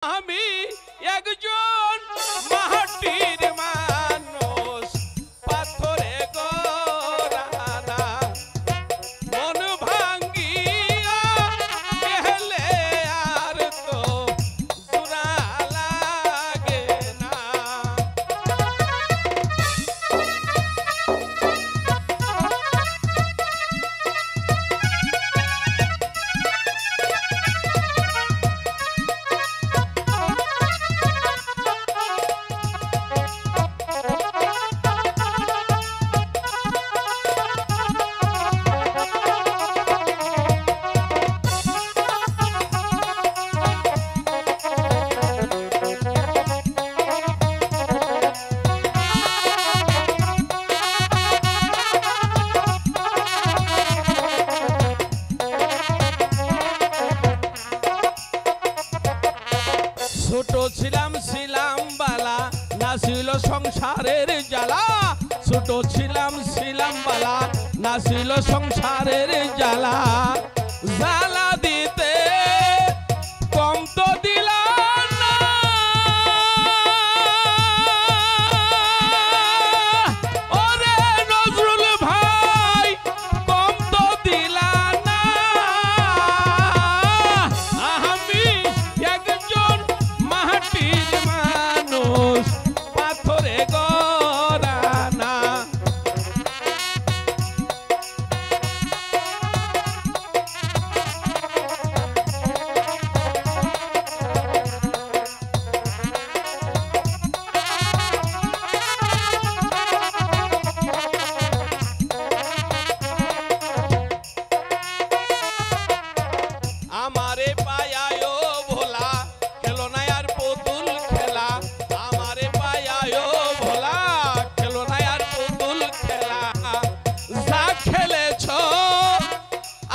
আমি একজন মাটির মানুষ পাথরে গড়া মন ভাঙ্গিয়া গেলে আর তো জোড়া লাগে না। ছোট ছিলাম ছিলাম বালা না ছিল সংসারের জ্বালা। ছোট ছিলাম ছিলাম বালা না ছিল সংসারের জ্বালা। জ্বালা দিতে কম তো দিলাম না, ওরে নজরুল ভাই কম তো দিলাম না। আমি একজন মাটির মানুষ পাথরে গড়া না। আমারে পায়ায় ভোলা খেলো না আর পুতুল খেলা। আমারে পায়ায় ভোলা খেলো না আর পুতুল খেলা। যা খেলেছ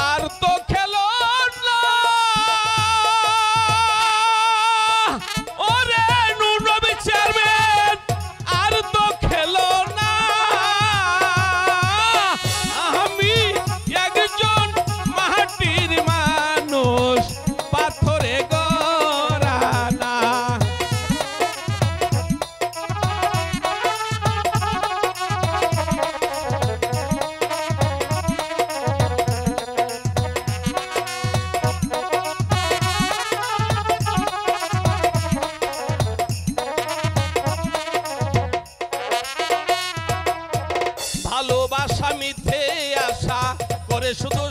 আর তো খেলো না, ওরে নুনবি চেয়ারম্যান আর তো খেলো না। আমি একজন মাটির মানুষ পাথরে গড়া না। ভালোবাসা মিথ্যে আশা করে শুধু